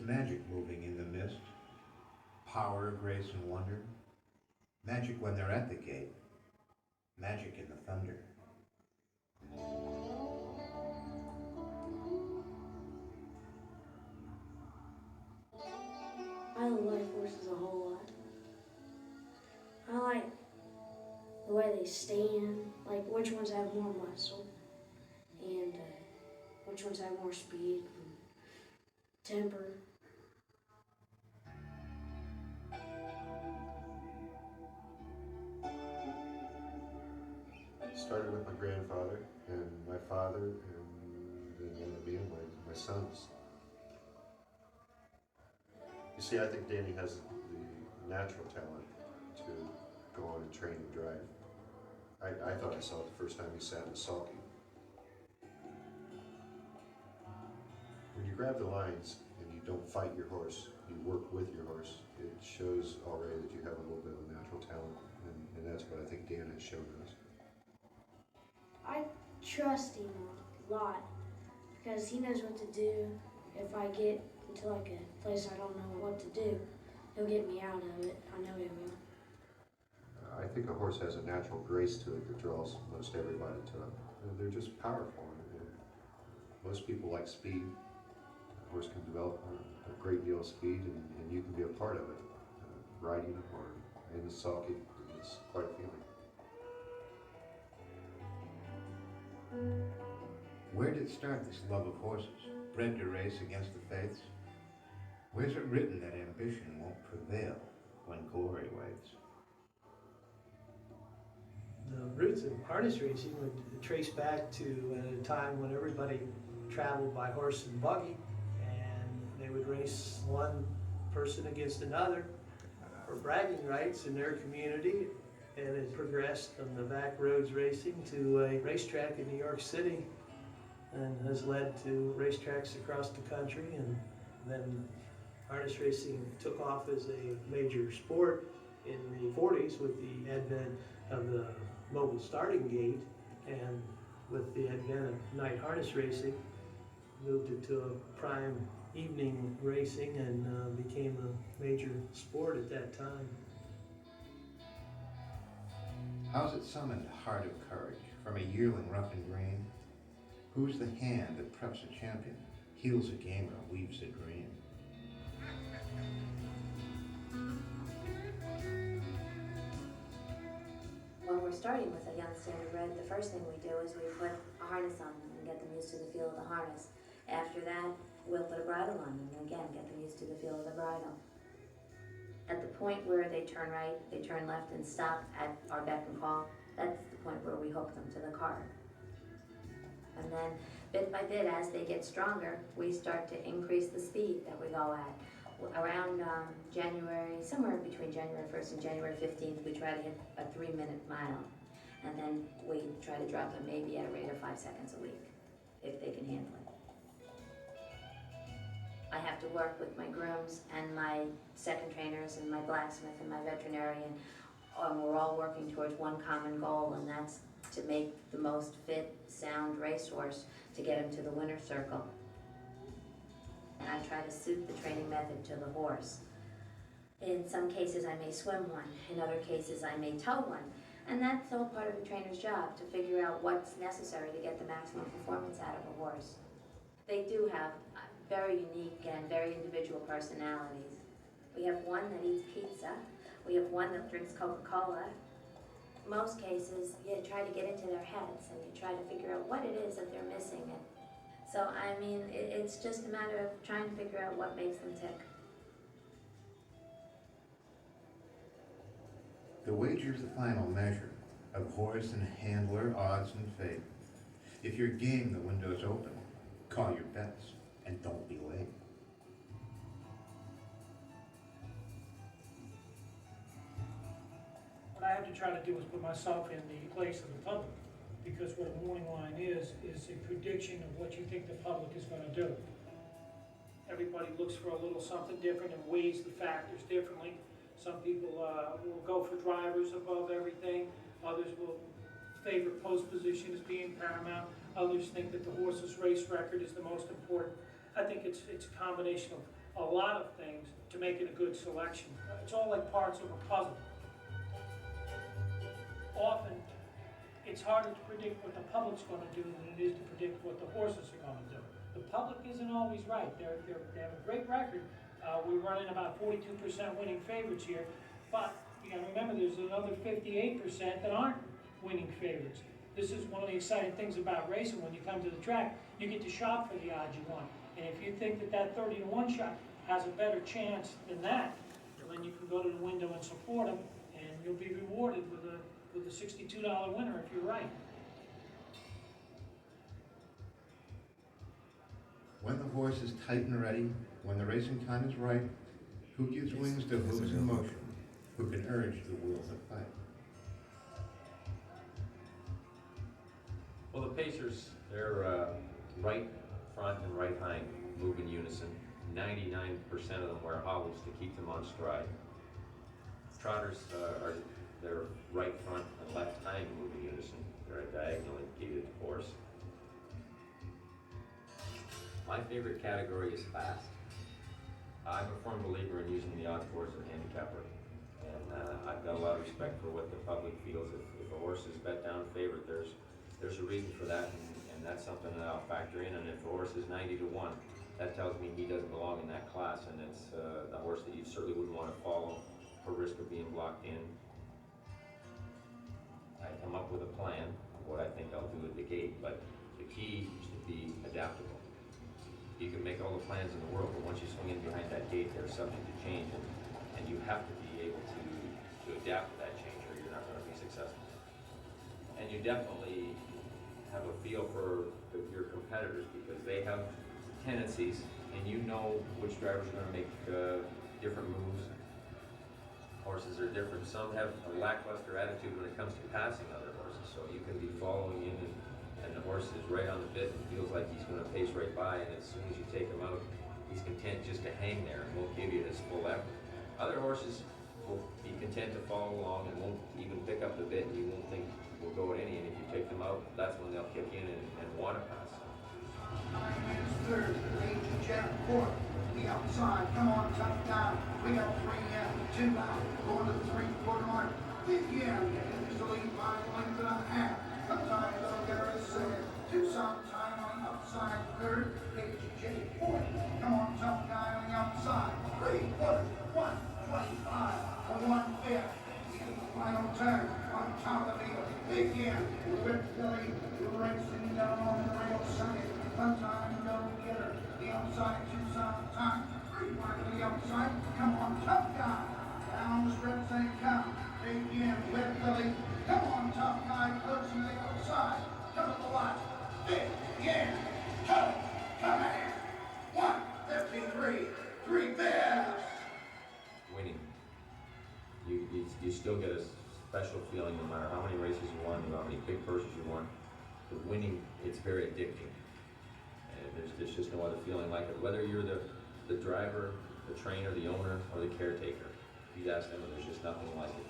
magic moving in the mist, power, grace, and wonder. Magic when they're at the gate, magic in the thunder. I like horses a whole lot. I like the way they stand, like which ones have more muscle, and which ones have more speed and temper. Started with my grandfather and my father and then me and my sons. You see, I think Danny has the natural talent to go on and train and drive. I thought I saw it the first time he sat in a sulky. When you grab the lines and you don't fight your horse, you work with your horse, it shows already that you have a little bit of natural talent, and that's what I think Dan has shown us. I trust him a lot because he knows what to do. If I get into like a place I don't know what to do, he'll get me out of it. I know he will. I think a horse has a natural grace to it that draws most everybody to it. They're just powerful. And most people like speed. A horse can develop a great deal of speed, and you can be a part of it. Riding or in the sulky, it's quite a feeling. Where did it start, this love of horses, bred to race against the faiths? Where's it written that ambition won't prevail when glory waits? The roots of harness racing would trace back to a time when everybody traveled by horse and buggy, and they would race one person against another for bragging rights in their community. And it progressed from the back roads racing to a racetrack in New York City, and has led to racetracks across the country. And then harness racing took off as a major sport in the 40s with the advent of the mobile starting gate, and with the advent of night harness racing, moved it to a prime evening racing and became a major sport at that time. How's it summoned heart of courage from a yearling rough and green? Who's the hand that preps a champion, heals a gamer, weaves a dream? When we're starting with a young standardbred, the first thing we do is we put a harness on them and get them used to the feel of the harness. After that, we'll put a bridle on them and again get them used to the feel of the bridle. At the point where they turn right, they turn left and stop at our beck and call, that's the point where we hook them to the cart. And then bit by bit, as they get stronger, we start to increase the speed that we go at. Around January, somewhere between January 1st and January 15th, we try to hit a 3-minute mile. And then we try to drop them maybe at a rate of 5 seconds a week, if they can handle it. I have to work with my grooms and my second trainers and my blacksmith and my veterinarian. We're all working towards one common goal, and that's to make the most fit, sound racehorse to get him to the winner's circle. And I try to suit the training method to the horse. In some cases I may swim one, in other cases I may tow one, and that's all part of a trainer's job, to figure out what's necessary to get the maximum performance out of a horse. They do have very unique and very individual personalities. We have one that eats pizza, we have one that drinks Coca-Cola. Most cases, you try to get into their heads and you try to figure out what it is that they're missing. And so, I mean, it's just a matter of trying to figure out what makes them tick. The wager's the final measure of horse and handler, odds and fate. If you're game, the window's open. Call your bets and don't be late. What I have to try to do is put myself in the place of the public, because what a morning line is a prediction of what you think the public is going to do. Everybody looks for a little something different and weighs the factors differently. Some people will go for drivers above everything. Others will favor post position as being paramount. Others think that the horse's race record is the most important. I think it's a combination of a lot of things to make it a good selection. It's all like parts of a puzzle. Often, it's harder to predict what the public's going to do than it is to predict what the horses are going to do. The public isn't always right. They have a great record. We're running about 42% winning favorites here, but you got to remember there's another 58% that aren't winning favorites. This is one of the exciting things about racing. When you come to the track, you get to shop for the odds you want. And if you think that that 30-to-1 shot has a better chance than that, then you can go to the window and support them, and you'll be rewarded with a $62 winner if you're right. When the horse is tight and ready, when the racing time is right, who gives wings to hooves in motion? Who can urge the wheels of fight? Well, the pacers, they're right front and right hind move in unison. 99% of them wear hobbles to keep them on stride. Trotters they're right front and left hind move in unison. They're a diagonally gated horse. My favorite category is fast. I'm a firm believer in using the odds horse as a handicapper. And I've got a lot of respect for what the public feels. If a horse is bet down favorite, there's a reason for that, and that's something that I'll factor in. And if a horse is 90-to-1, that tells me he doesn't belong in that class, and it's a horse that you certainly wouldn't want to follow for risk of being blocked in. I come up with a plan of what I think I'll do at the gate, but the key is to be adaptable. You can make all the plans in the world, but once you swing in behind that gate, they're subject to change, and you have to be able to adapt to that change, or you're not going to be successful. And you definitely have a feel for your competitors, because they have tendencies, and you know which drivers are going to make different moves. Horses are different. Some have a lackluster attitude when it comes to passing other horses, so you can be following in and the horse is right on the bit and feels like he's going to pace right by, and as soon as you take him out, he's content just to hang there and won't give you his full effort. Other horses will be content to follow along and won't even pick up the bit, and you won't think will go at any, and if you take them out, that's when they'll kick in and want to pass. Third, Jet fourth, the outside, come on, tough down. We got 3 in, 2 out, going to the 3/4 mark. Begin, it's the lead by 1.5. Sometimes they'll get her a second. 2 some time on the outside, third, Jet fourth. Come on, tough guy on the outside. 3/4, 1:25 for 1/5. Final turn on top of the field. Begin with Billy racing down on the rail second. Sometime go get her. The outside, 2 some time. 3 mark to the outside. Come on, tough guy. Down the stretch they come. Begin with Billy. Come on, tough guy. Closing the outside. Come to the left. Begin. Come in. 1:53. 3/5. Winning. You still get a special feeling no matter how many races you won, how many big purses you won. The winning, it's very addicting. And there's just no other feeling like it. Whether you're the driver, the trainer, the owner, or the caretaker, you ask them, and there's just nothing like it.